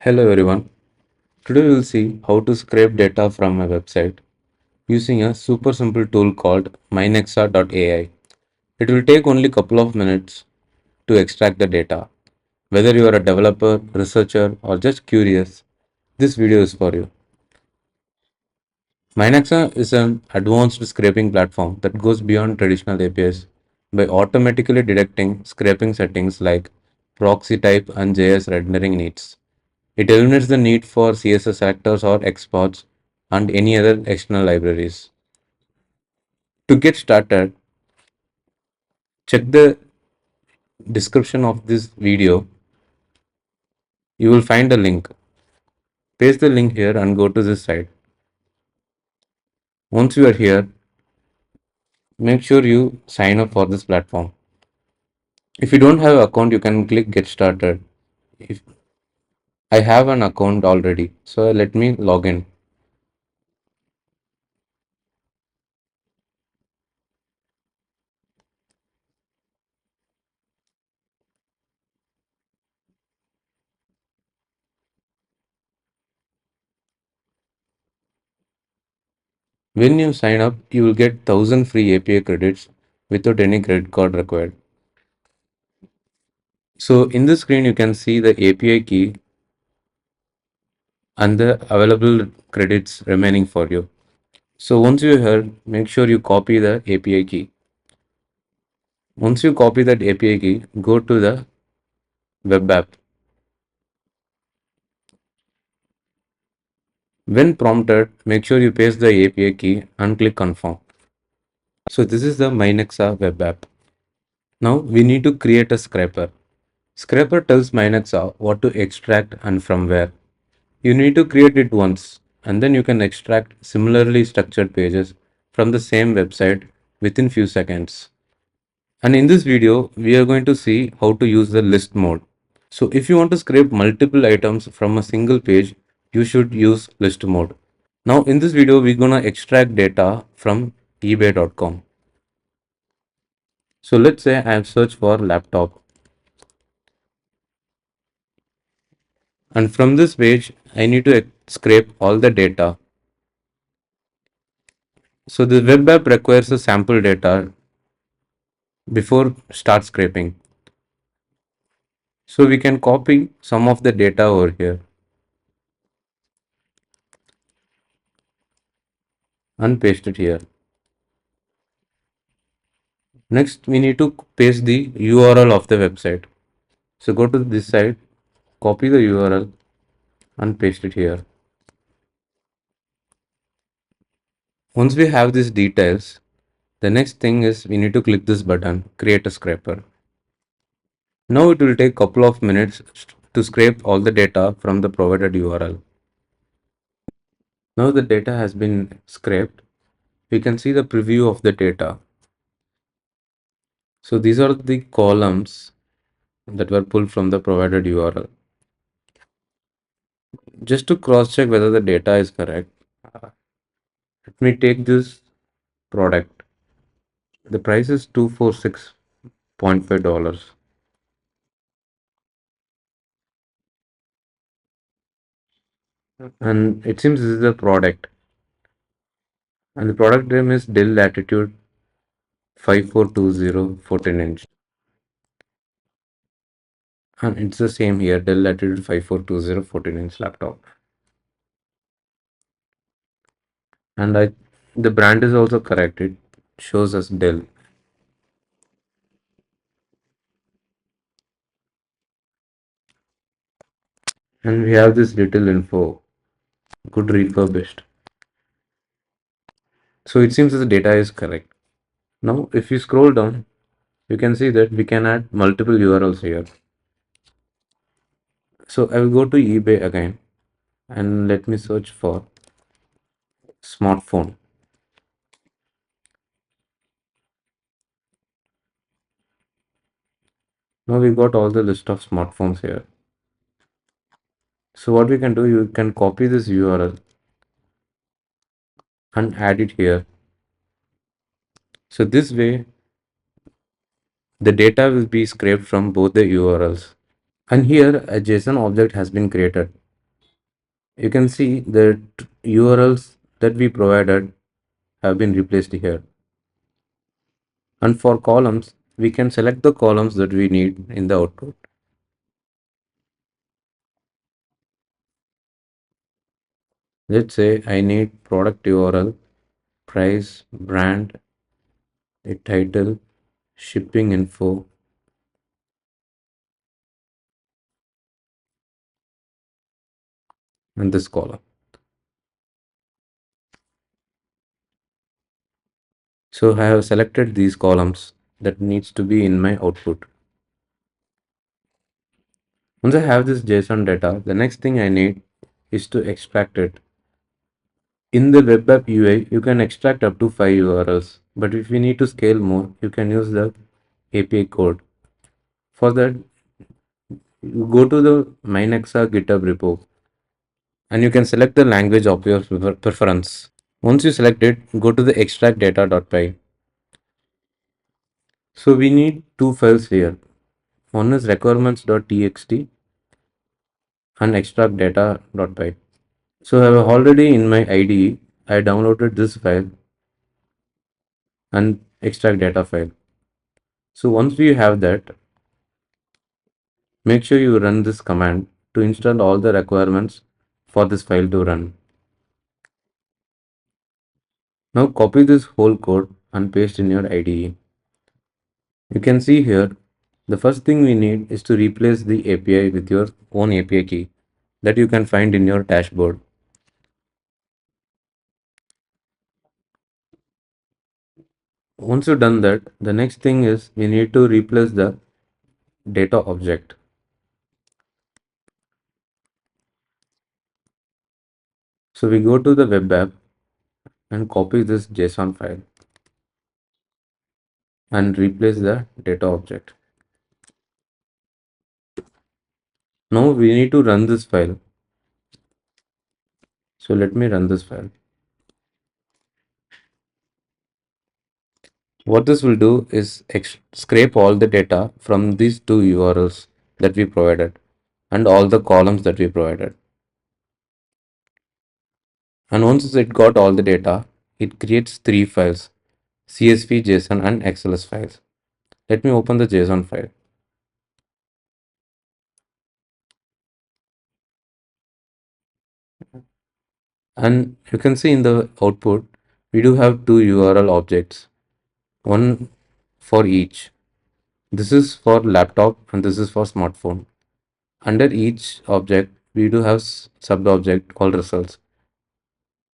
Hello everyone. Today we will see how to scrape data from a website using a super simple tool called Minexa.ai. It will take only a couple of minutes to extract the data. Whether you are a developer, researcher, or just curious, this video is for you. Minexa is an advanced scraping platform that goes beyond traditional APIs by automatically detecting scraping settings like proxy type and JS rendering needs. It eliminates the need for CSS actors or exports and any other external libraries. To get started, check the description of this video. You will find a link. Paste the link here and go to this site. Once you are here, make sure you sign up for this platform. If you don't have an account, you can click get started. If I have an account already, so let me log in. When you sign up, you will get 1000 free API credits without any credit card required. So in the screen, you can see the API key and the available credits remaining for you. So once you're here, make sure you copy the API key. Once you copy that API key, go to the web app. When prompted, make sure you paste the API key and click confirm. So this is the Minexa web app. Now we need to create a scraper. Scraper tells Minexa what to extract and from where. You need to create it once and then you can extract similarly structured pages from the same website within few seconds. And in this video, we are going to see how to use the list mode. So if you want to scrape multiple items from a single page, you should use list mode. Now in this video, we're gonna extract data from ebay.com. So let's say I have searched for laptop. And from this page, I need to scrape all the data. So the web app requires a sample data before start scraping. So we can copy some of the data over here and paste it here. Next, we need to paste the URL of the website. So go to this site, copy the URL and paste it here. Once we have these details, the next thing is we need to click this button, create a scraper. Now it will take a couple of minutes to scrape all the data from the provided URL. Now the data has been scraped. We can see the preview of the data. So these are the columns that were pulled from the provided URL. Just to cross check whether the data is correct, let me take this product. The price is $246.5. And it seems this is the product. And the product name is Dell Latitude 5420 14-inch. And it's the same here, Dell Latitude 5420 14-inch laptop. And the brand is also correct. It shows us Dell. And we have this little info, good refurbished. So it seems that the data is correct. Now, if you scroll down, you can see that we can add multiple URLs here. So I will go to eBay again and let me search for smartphone. Now we got all the list of smartphones here. So what we can do, you can copy this URL and add it here. So this way, the data will be scraped from both the URLs. And here a JSON object has been created. You can see that URLs that we provided have been replaced here. And for columns, we can select the columns that we need in the output. Let's say I need product URL, price, brand, a title, shipping info, and this column. So I have selected these columns that needs to be in my output. Once I have this JSON data, the next thing I need is to extract it. In the web app UI, you can extract up to 5 URLs, but if you need to scale more, you can use the API code. For that, you go to the Minexa GitHub repo and you can select the language of your preference. Once you select it, go to the extract data.py. So we need two files here. One is requirements.txt and extract data.py. So I have already in my IDE, I downloaded this file and extract data file. So once we have that, make sure you run this command to install all the requirements for this file to run. Now copy this whole code and paste in your IDE. You can see here, the first thing we need is to replace the API with your own API key that you can find in your dashboard. Once you've done that, the next thing is we need to replace the data object. So we go to the web app and copy this JSON file and replace the data object. Now we need to run this file. So let me run this file. What this will do is scrape all the data from these two URLs that we provided and all the columns that we provided. And once it got all the data, it creates three files: CSV, JSON, and XLS files. Let me open the JSON file. And you can see in the output, we do have two URL objects, one for each. This is for laptop and this is for smartphone. Under each object, we do have sub-object called results.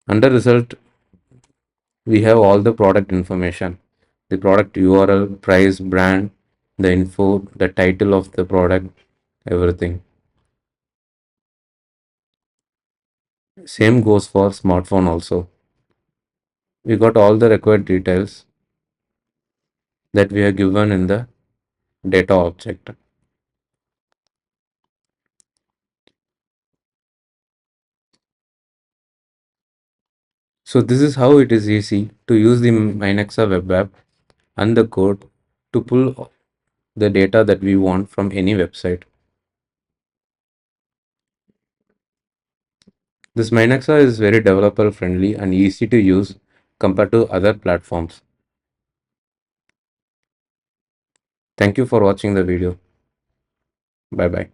Under result, we have all the product information, the product URL, price, brand, the info, the title of the product, everything. Same goes for smartphone also. We got all the required details that we are given in the data object. So this is how it is easy to use the Minexa web app and the code to pull the data that we want from any website. This Minexa is very developer friendly and easy to use compared to other platforms. Thank you for watching the video. Bye bye.